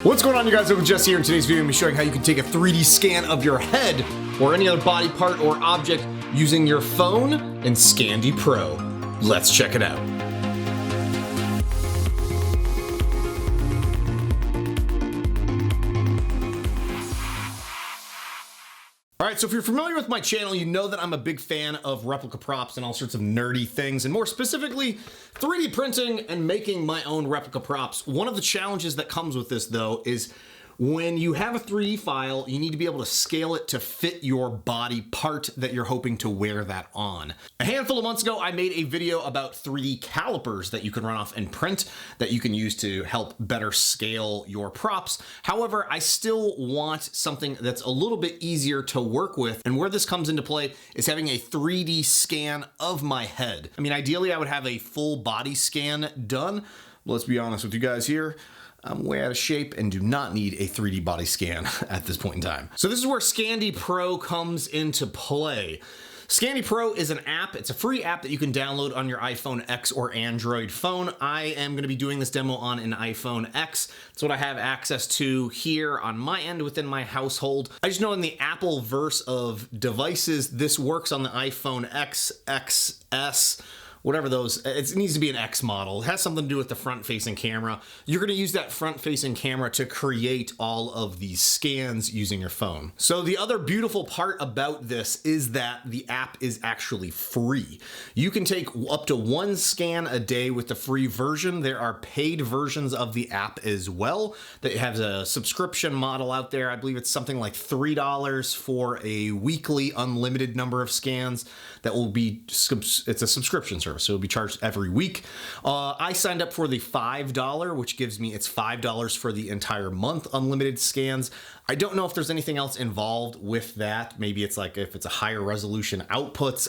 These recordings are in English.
What's going on, you guys? Over Jessy here. In today's video, I'm showing how you can take a 3D scan of your head or any other body part or object using your phone in Scandy Pro. Let's check it out. Alright, so if you're familiar with my channel, you know that I'm a big fan of replica props and all sorts of nerdy things, and more specifically, 3D printing and making my own replica props. One of the challenges that comes with this, though, is when you have a 3D file, you need to be able to scale it to fit your body part that you're hoping to wear that on. A handful of months ago, I made a video about 3D calipers that you can run off and print that you can use to help better scale your props. However, I still want something that's a little bit easier to work with, and where this comes into play is having a 3D scan of my head. I mean, ideally, I would have a full body scan done. Let's be honest with you guys here. I'm way out of shape and do not need a 3D body scan at this point in time. So this is where Scandy Pro comes into play. Scandy Pro is an app. It's a free app that you can download on your iPhone X or Android phone. I am going to be doing this demo on an iPhone X. That's what I have access to here on my end within my household. I just know in the Apple verse of devices, this works on the iPhone X, XS, whatever those, it needs to be an X model. It has something to do with the front-facing camera. You're gonna use that front-facing camera to create all of these scans using your phone. So the other beautiful part about this is that the app is actually free. You can take up to 1 scan a day with the free version. There are paid versions of the app as well that has a subscription model out there. I believe it's something like $3 for a weekly unlimited number of scans that will be, it's a subscription service. So it'll be charged every week. I signed up for the $5, which gives me, it's $5 for the entire month, unlimited scans. I don't know if there's anything else involved with that. Maybe it's like if it's a higher resolution outputs.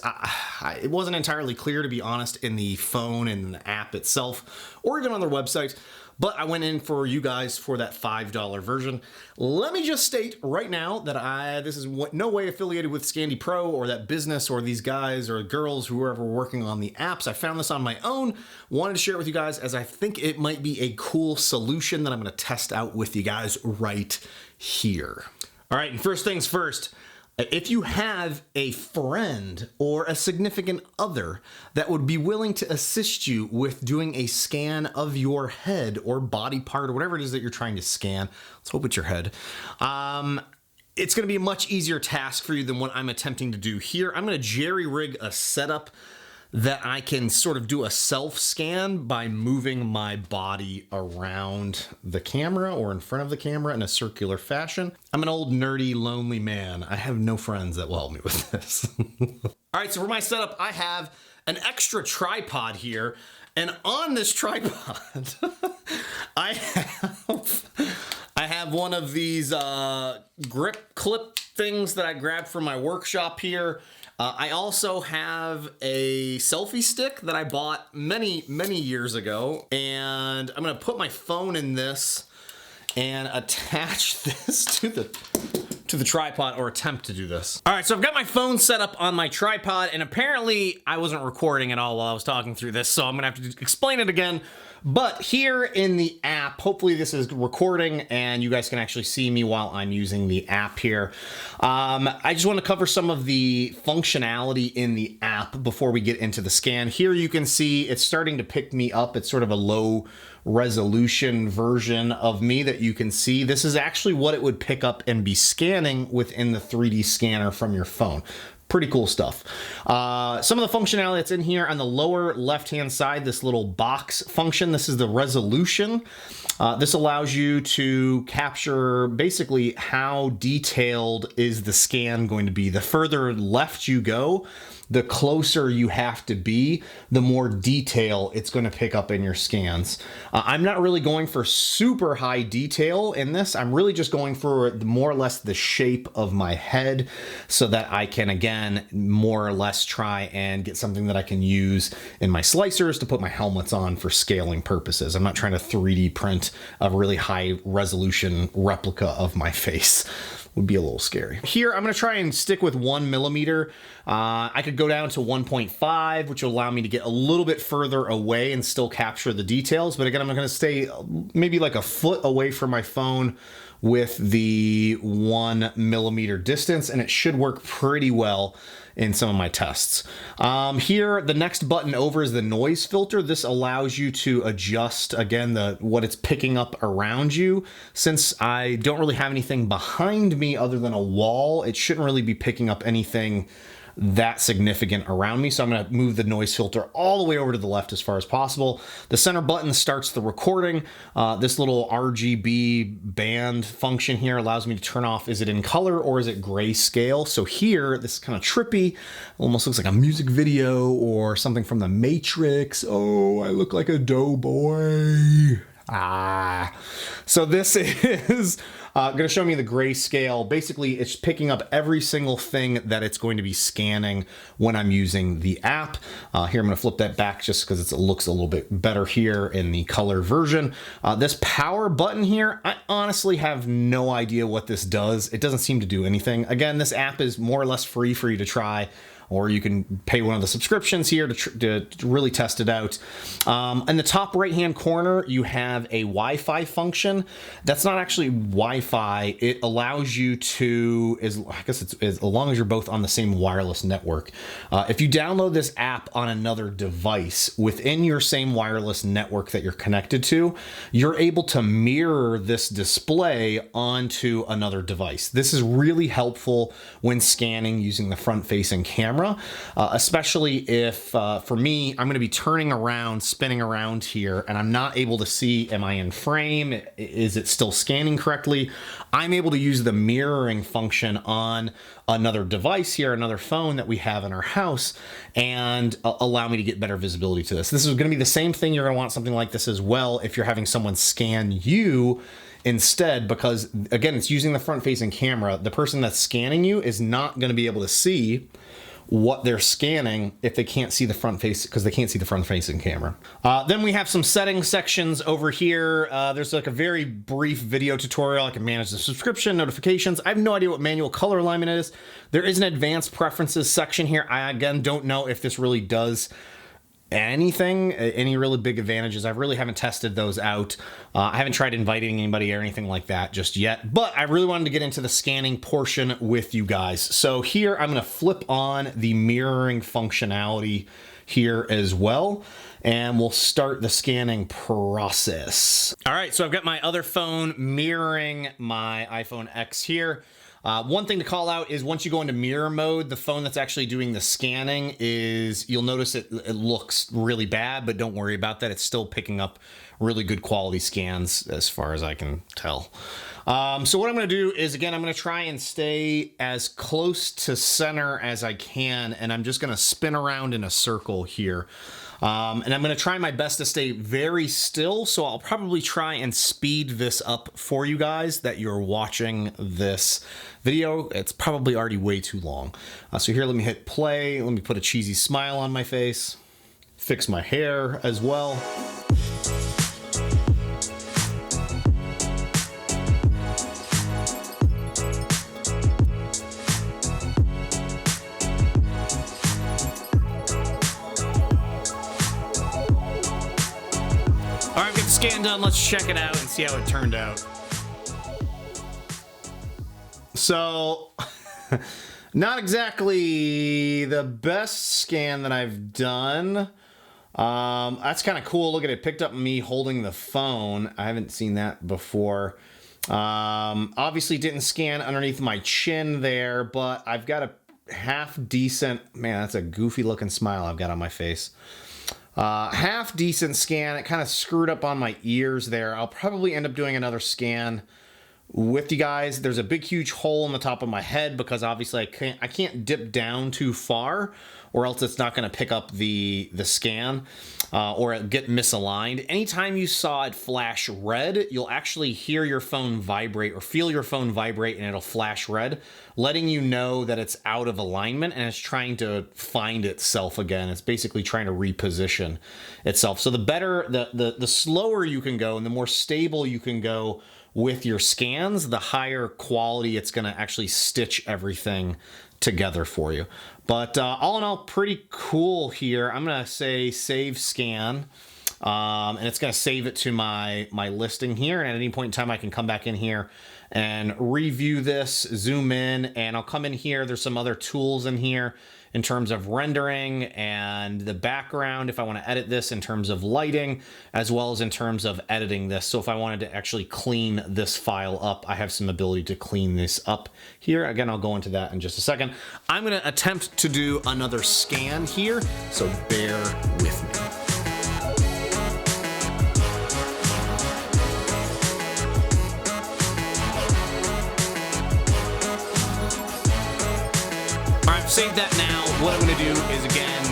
It wasn't entirely clear, to be honest, in the phone and the app itself, or even on their website. But I went in for you guys for that $5 version. Let me just state right now that this is no way affiliated with Scandy Pro or that business or these guys or girls, whoever were working on the apps. I found this on my own, wanted to share it with you guys as I think it might be a cool solution that I'm gonna test out with you guys right here. All right, and first things first, if you have a friend or a significant other that would be willing to assist you with doing a scan of your head or body part or whatever it is that you're trying to scan, let's hope it's your head, it's going to be a much easier task for you than what I'm attempting to do here. I'm going to jerry-rig a setup that I can sort of do a self-scan by moving my body around the camera or in front of the camera in a circular fashion. I'm an old, nerdy, lonely man. I have no friends that will help me with this. All right, so for my setup, I have an extra tripod here, and on this tripod, I have one of these grip clip things that I grabbed from my workshop here. I also have a selfie stick that I bought many years ago, and I'm gonna put my phone in this and attach this to the tripod, or attempt to do this. All right, so I've got my phone set up on my tripod, and apparently I wasn't recording at all while I was talking through this, so I'm gonna have to explain it again. But here in the app, hopefully this is recording and you guys can actually see me while I'm using the app here. I just want to cover some of the functionality in the app before we get into the scan. Here you can see it's starting to pick me up. It's sort of a low resolution version of me that you can see. This is actually what it would pick up and be scanning within the 3D scanner from your phone. Pretty cool stuff. Some of the functionality that's in here on the lower left-hand side, this little box function, this is the resolution. This allows you to capture basically how detailed is the scan going to be. The further left you go, the closer you have to be, the more detail it's going to pick up in your scans. I'm not really going for super high detail in this. I'm really just going for more or less the shape of my head so that I can, again, more or less try and get something that I can use in my slicers to put my helmets on for scaling purposes. I'm not trying to 3D print a really high resolution replica of my face. would be a little scary. Here, I'm gonna try and stick with 1mm. I could go down to 1.5, which will allow me to get a little bit further away and still capture the details. But again, I'm gonna stay maybe like a foot away from my phone with the 1mm distance, and it should work pretty well in some of my tests. Here, the next button over is the noise filter. This allows you to adjust, again, what it's picking up around you. Since I don't really have anything behind me other than a wall, it shouldn't really be picking up anything that significant around me. So I'm gonna move the noise filter all the way over to the left as far as possible. The center button starts the recording. This little RGB band function here allows me to turn off, is it in color or is it grayscale? So here, this is kind of trippy, almost looks like a music video or something from the Matrix. Oh, I look like a doughboy. So this is going to show me the grayscale. Basically, it's picking up every single thing that it's going to be scanning when I'm using the app. Here, I'm going to flip that back just because it looks a little bit better here in the color version. This power button here, I honestly have no idea what this does. It doesn't seem to do anything. Again, this app is more or less free for you to try, or you can pay one of the subscriptions here to really test it out. In the top right-hand corner, you have a Wi-Fi function. That's not actually Wi-Fi. It allows you to, I guess it's as long as you're both on the same wireless network. If you download this app on another device within your same wireless network that you're connected to, you're able to mirror this display onto another device. This is really helpful when scanning using the front-facing camera. Especially if, for me, I'm going to be turning around, spinning around here, and I'm not able to see, am I in frame? Is it still scanning correctly? I'm able to use the mirroring function on another device here, another phone that we have in our house, and allow me to get better visibility to this. This is going to be the same thing. You're going to want something like this as well if you're having someone scan you instead, because again, it's using the front-facing camera. The person that's scanning you is not going to be able to see what they're scanning if they can't see the front face, because they can't see the front facing camera. Then we have some settings sections over here. There's like a very brief video tutorial. I can manage the subscription, notifications. I have no idea what manual color alignment is. There is an advanced preferences section here. I, again, don't know if this really does anything, any really big advantages. I really haven't tested those out. I haven't tried inviting anybody or anything like that just yet, but I really wanted to get into the scanning portion with you guys. So here I'm going to flip on the mirroring functionality here as well, and we'll start the scanning process. All right, so I've got my other phone mirroring my iPhone X here. One thing to call out is once you go into mirror mode, the phone that's actually doing the scanning you'll notice it looks really bad, but don't worry about that. It's still picking up really good quality scans as far as I can tell. So what I'm going to do is, again, I'm going to try and stay as close to center as I can, and I'm just going to spin around in a circle here. And I'm going to try my best to stay very still, so I'll probably try and speed this up for you guys that you're watching this video. It's probably already way too long. So here, let me hit play. Let me put a cheesy smile on my face. Fix my hair as well. All right, get the scan done. Let's check it out and see how it turned out. So, not exactly the best scan that I've done. That's kind of cool. Look at it. Picked up me holding the phone. I haven't seen that before. Obviously didn't scan underneath my chin there, but I've got a half decent, man, that's a goofy looking smile I've got on my face. Half decent scan. It kind of screwed up on my ears there. I'll probably end up doing another scan with you guys. There's a big huge hole in the top of my head because obviously I can't dip down too far, or else it's not going to pick up the scan or get misaligned. Anytime you saw it flash red, you'll actually hear your phone vibrate or feel your phone vibrate, and it'll flash red, letting you know that it's out of alignment and it's trying to find itself again. It's basically trying to reposition itself. So the better, the slower you can go and the more stable you can go with your scans, the higher quality it's going to actually stitch everything together for you. But all in all, pretty cool here. I'm going to say save scan. And it's going to save it to my listing here. And at any point in time, I can come back in here and review this, zoom in, and I'll come in here. There's some other tools in here in terms of rendering and the background if I want to edit this in terms of lighting, as well as in terms of editing this. So if I wanted to actually clean this file up, I have some ability to clean this up here. Again, I'll go into that in just a second. I'm going to attempt to do another scan here, so bear with me. Save that now. What I'm going to do is, again,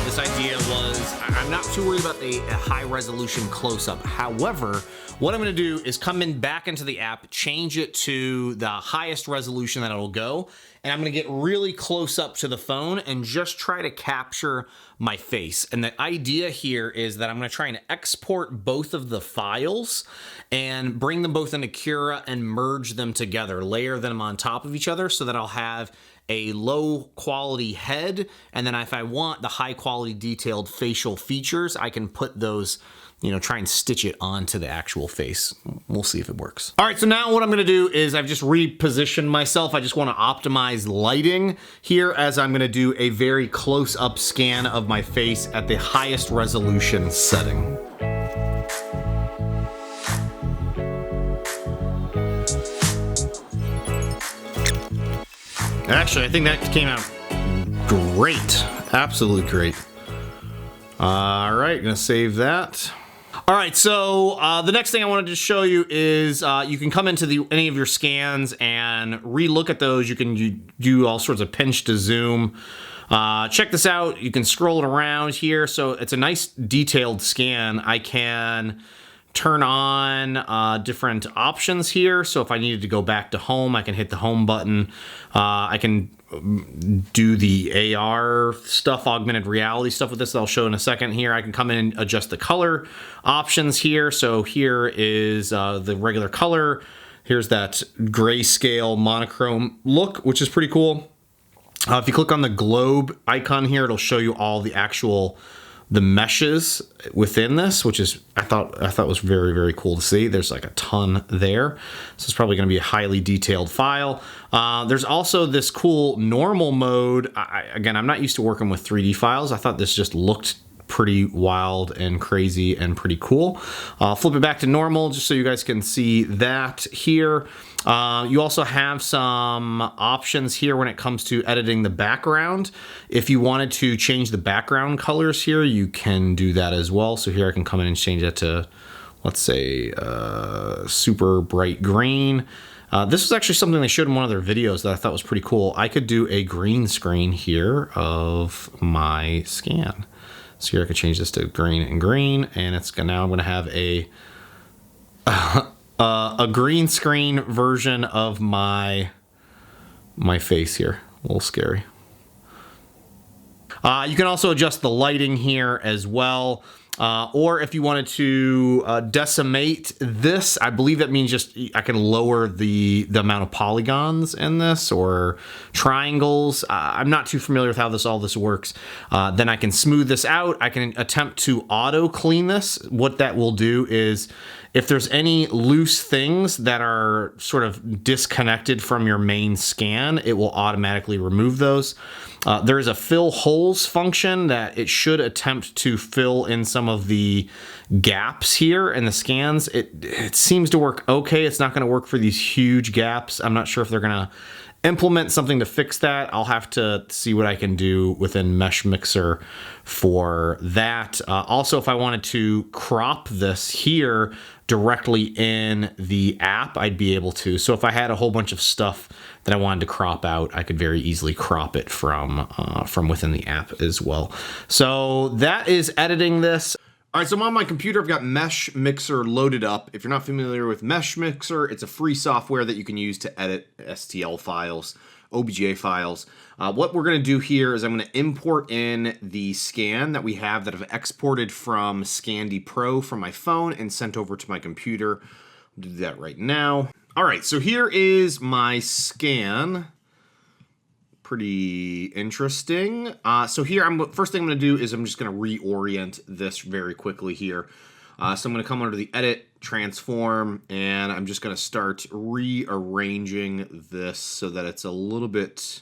this idea was, I'm not too worried about a high resolution close-up. However, what I'm going to do is come in back into the app, change it to the highest resolution that it'll go, and I'm going to get really close up to the phone and just try to capture my face. And the idea here is that I'm going to try and export both of the files and bring them both into Cura and merge them together, layer them on top of each other so that I'll have a low quality head, and then if I want the high quality detailed facial features, I can put those, you know, try and stitch it onto the actual face. We'll see if it works. All right, so now what I'm gonna do is I've just repositioned myself. I just wanna optimize lighting here as I'm gonna do a very close up scan of my face at the highest resolution setting. Actually, I think that came out great. Absolutely great. All right, gonna save that. All right, so the next thing I wanted to show you is you can come into any of your scans and re-look at those. You can do all sorts of pinch to zoom. Check this out. You can scroll it around here. So it's a nice detailed scan. I can turn on different options here. So if I needed to go back to home, I can hit the home button. I can do the AR stuff, augmented reality stuff with this that I'll show in a second here. I can come in and adjust the color options here. So here is the regular color. Here's that grayscale monochrome look, which is pretty cool. If you click on the globe icon here, it'll show you all the meshes within this, which is I thought was very, very cool to see. There's like a ton there. So it's probably gonna be a highly detailed file. There's also this cool normal mode. Again, I'm not used to working with 3D files. I thought this just looked pretty wild and crazy and pretty cool. Flip it back to normal just so you guys can see that here. You also have some options here when it comes to editing the background. If you wanted to change the background colors here, you can do that as well. So here I can come in and change that to, let's say, super bright green. This was actually something they showed in one of their videos that I thought was pretty cool. I could do a green screen here of my scan. So here I can change this to green and green, and it's now I'm going to have a green screen version of my face here. A little scary. You can also adjust the lighting here as well. Or if you wanted to decimate this, I believe that means just I can lower the amount of polygons in this or triangles. I'm not too familiar with how all this works. Then I can smooth this out. I can attempt to auto clean this. What that will do is if there's any loose things that are sort of disconnected from your main scan, it will automatically remove those. There is a fill holes function that it should attempt to fill in some of the gaps here in the scans. It seems to work okay. It's not going to work for these huge gaps. I'm not sure if they're going to implement something to fix that. I'll have to see what I can do within Mesh Mixer for that. Also, if I wanted to crop this here directly in the app, I'd be able to. So if I had a whole bunch of stuff that I wanted to crop out, I could very easily crop it from within the app as well. So that is editing this. All right, so I'm on my computer. I've got Mesh Mixer loaded up. If you're not familiar with Mesh Mixer, it's a free software that you can use to edit STL files, OBJ files. What we're going to do here is I'm going to import in the scan that we have that I've exported from Scandy Pro from my phone and sent over to my computer. Do that right now. All right, so here is my scan. Pretty interesting. So here, first thing I'm going to do is I'm just going to reorient this very quickly here. So I'm going to come under the Edit, Transform, and I'm just going to start rearranging this so that it's a little bit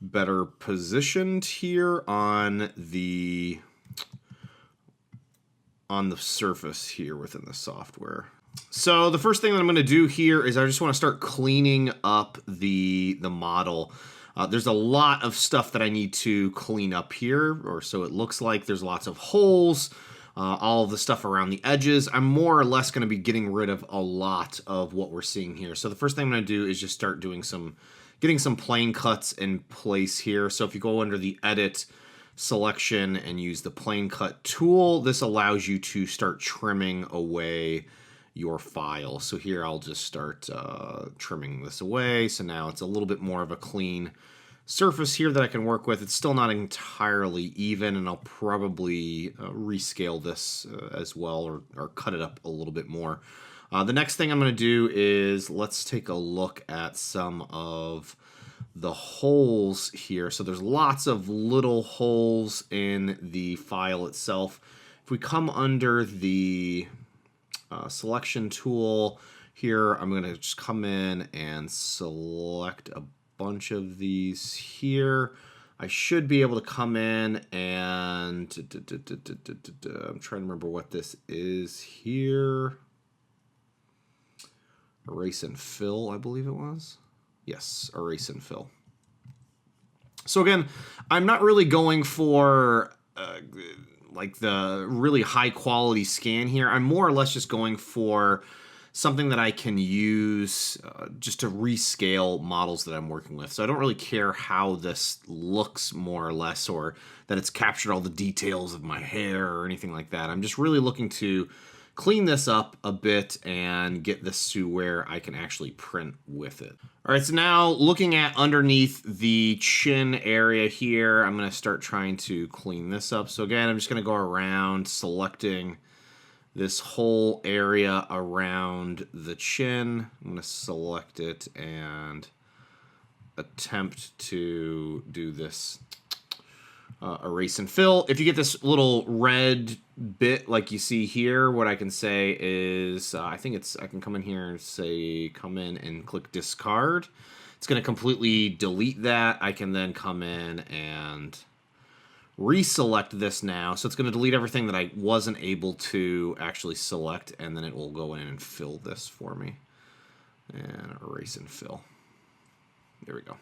better positioned here on the surface here within the software. So the first thing that I'm going to do here is I just want to start cleaning up the model. There's a lot of stuff that I need to clean up here, or so it looks like. There's lots of holes, all of the stuff around the edges. I'm more or less going to be getting rid of a lot of what we're seeing here. So the first thing I'm going to do is just start doing getting some plane cuts in place here. So if you go under the Edit selection and use the plane cut tool, this allows you to start trimming away your file. So here I'll just start trimming this away. So now it's a little bit more of a clean surface here that I can work with. It's still not entirely even, and I'll probably rescale this as well, or cut it up a little bit more. The next thing I'm going to do is let's take a look at some of the holes here. So there's lots of little holes in the file itself. If we come under the selection tool here, I'm going to just come in and select a bunch of these here. I should be able to come in and I'm trying to remember what this is here. Erase and fill, I believe it was. Yes, erase and fill. So again, I'm not really going for like the really high quality scan here. I'm more or less just going for something that I can use just to rescale models that I'm working with. So I don't really care how this looks, more or less, or that it's captured all the details of my hair or anything like that. I'm just really looking to clean this up a bit and get this to where I can actually print with it. All right, so now looking at underneath the chin area here, I'm going to start trying to clean this up. So again, I'm just going to go around selecting this whole area around the chin. I'm going to select it and attempt to do this erase and fill. If you get this little red bit like you see here, what I can say is I can come in here and say come in and click discard. It's going to completely delete that. I can then come in and reselect this now. So it's going to delete everything that I wasn't able to actually select, and then it will go in and fill this for me. And erase and fill. There we go.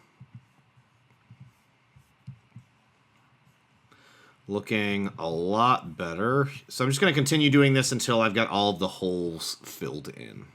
Looking a lot better. So I'm just going to continue doing this until I've got all of the holes filled in.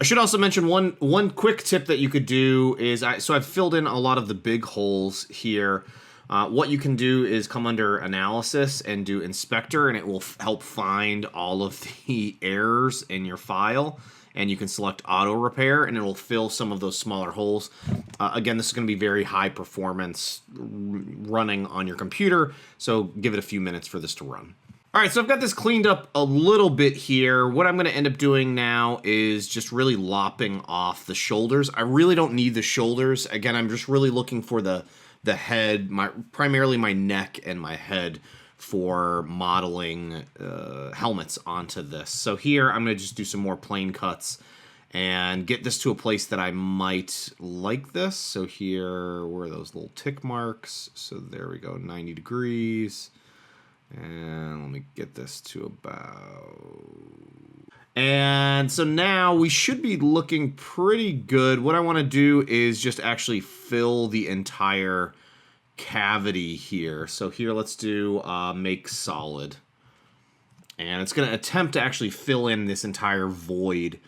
I should also mention one quick tip that you could do is, so I've filled in a lot of the big holes here. What you can do is come under Analysis and do Inspector, and it will help find all of the errors in your file. And you can select Auto Repair, and it will fill some of those smaller holes. Again, this is going to be very high performance running on your computer, so give it a few minutes for this to run. All right, so I've got this cleaned up a little bit here. What I'm going to end up doing now is just really lopping off the shoulders. I really don't need the shoulders. Again, I'm just really looking for the head, primarily my neck and my head, for modeling helmets onto this. So here I'm going to just do some more plane cuts and get this to a place that I might like this. So here, where are those little tick marks? So there we go, 90 degrees. And let me get this to about... And so now we should be looking pretty good. What I want to do is just actually fill the entire cavity here. So here, let's do make solid. And it's going to attempt to actually fill in this entire void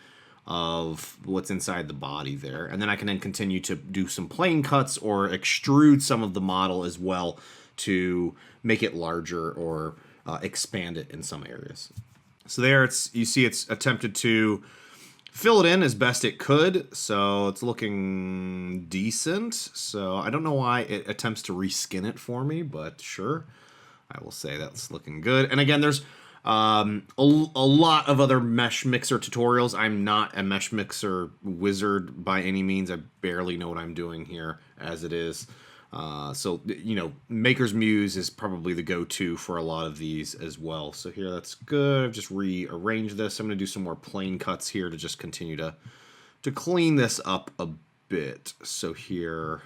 of what's inside the body there. And then I can then continue to do some plane cuts or extrude some of the model as well to make it larger or expand it in some areas. So there, you see it's attempted to fill it in as best it could, so it's looking decent. So I don't know why it attempts to reskin it for me, but sure, I will say that's looking good. And again, there's A lot of other mesh mixer tutorials. I'm not a mesh mixer wizard by any means. I barely know what I'm doing here as it is. So, you know, Maker's Muse is probably the go-to for a lot of these as well. So here, that's good. I've just rearranged this. I'm going to do some more plane cuts here to just continue to clean this up a bit. So here,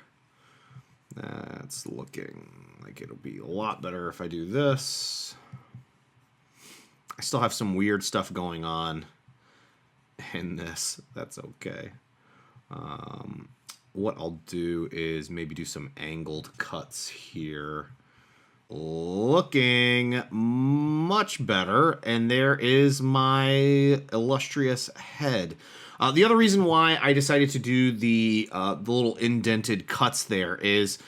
that's looking like it'll be a lot better if I do this. I still have some weird stuff going on in this. That's okay. What I'll do is maybe do some angled cuts here. Looking much better. And there is my illustrious head. The other reason why I decided to do the little indented cuts there is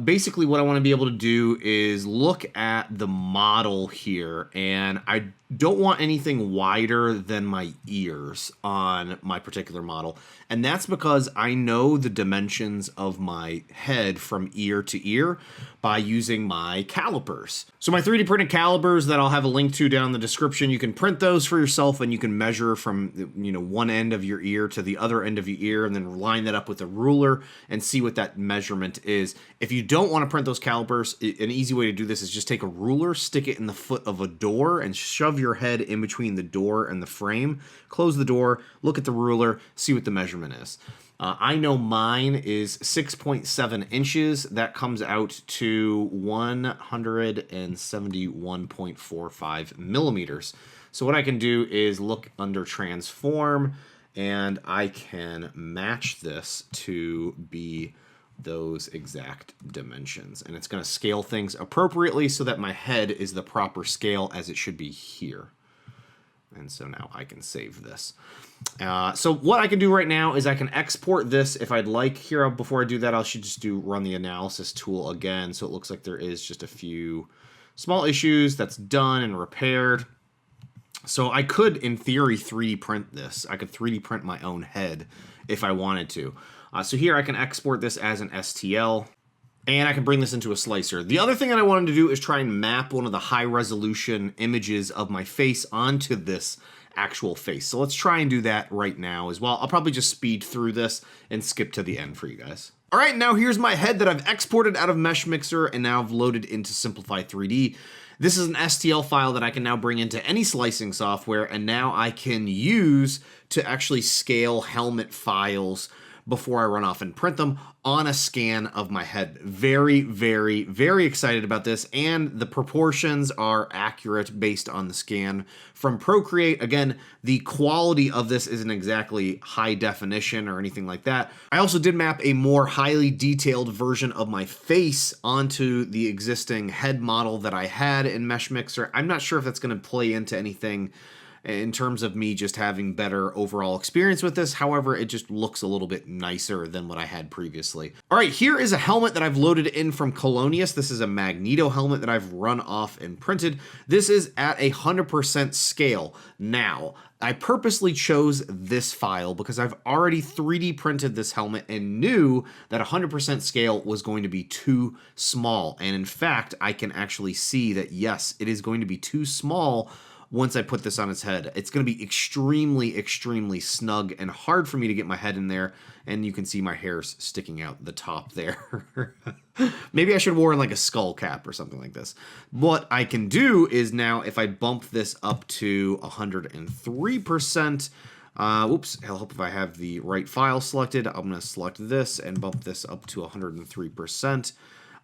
basically what I want to be able to do is look at the model here, and I don't want anything wider than my ears on my particular model. And that's because I know the dimensions of my head from ear to ear by using my calipers. So my 3D printed calipers that I'll have a link to down in the description, you can print those for yourself and you can measure from, you know, one end of your ear to the other end of your ear and then line that up with a ruler and see what that measurement is. If you don't want to print those calipers, an easy way to do this is just take a ruler, stick it in the foot of a door and shove your head in between the door and the frame. Close the door, look at the ruler, see what the measurement is. I know mine is 6.7 inches. That comes out to 171.45 millimeters. So what I can do is look under transform and I can match this to be those exact dimensions. And it's going to scale things appropriately so that my head is the proper scale as it should be here. And so now I can save this. So what I can do right now is I can export this if I'd like. Here, before I do that, I should just run the analysis tool again. So it looks like there is just a few small issues. That's done and repaired. So I could, in theory, 3D print this. I could 3D print my own head if I wanted to. So here I can export this as an STL. And I can bring this into a slicer. The other thing that I wanted to do is try and map one of the high resolution images of my face onto this actual face. So let's try and do that right now as well. I'll probably just speed through this and skip to the end for you guys. All right, now here's my head that I've exported out of Mesh Mixer and now I've loaded into Simplify 3D. This is an STL file that I can now bring into any slicing software, and now I can use to actually scale helmet files before I run off and print them on a scan of my head. Very, very, very excited about this, and the proportions are accurate based on the scan from Procreate. Again, the quality of this isn't exactly high definition or anything like that. I also did map a more highly detailed version of my face onto the existing head model that I had in Mesh Mixer. I'm not sure if that's going to play into anything in terms of me just having better overall experience with this. However, it just looks a little bit nicer than what I had previously. All right, here is a helmet that I've loaded in from Colonius. This is a Magneto helmet that I've run off and printed. This is at 100% scale. Now, I purposely chose this file because I've already 3D printed this helmet and knew that 100% scale was going to be too small. And in fact, I can actually see that, yes, it is going to be too small once I put this on its head. It's going to be extremely, extremely snug and hard for me to get my head in there. And you can see my hair's sticking out the top there. Maybe I should have worn like a skull cap or something like this. What I can do is now, if I bump this up to 103%, oops, it'll help if I have the right file selected. I'm going to select this and bump this up to 103%.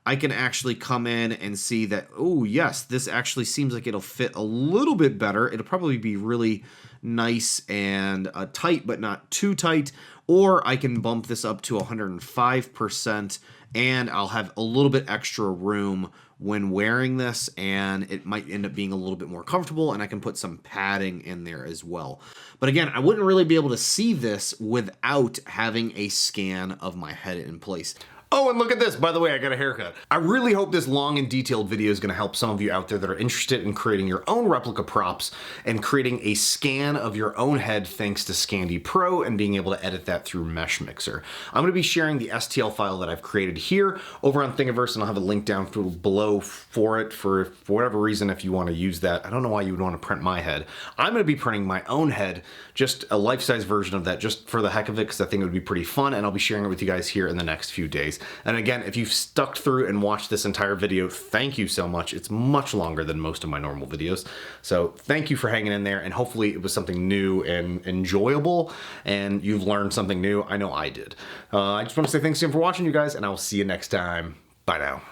I can actually come in and see that, oh yes, this actually seems like it'll fit a little bit better. It'll probably be really nice and tight, but not too tight. Or I can bump this up to 105% and I'll have a little bit extra room when wearing this, and it might end up being a little bit more comfortable, and I can put some padding in there as well. But again, I wouldn't really be able to see this without having a scan of my head in place. Oh, and look at this, by the way, I got a haircut. I really hope this long and detailed video is gonna help some of you out there that are interested in creating your own replica props and creating a scan of your own head thanks to Scandy Pro and being able to edit that through Mesh Mixer. I'm gonna be sharing the STL file that I've created here over on Thingiverse, and I'll have a link down below for it for whatever reason if you wanna use that. I don't know why you would wanna print my head. I'm gonna be printing my own head, just a life-size version of that, just for the heck of it, because I think it would be pretty fun, and I'll be sharing it with you guys here in the next few days. And again, if you've stuck through and watched this entire video, thank you so much. It's much longer than most of my normal videos. So thank you for hanging in there, and hopefully it was something new and enjoyable, and you've learned something new. I know I did. I just want to say thanks again for watching, you guys, and I will see you next time. Bye now.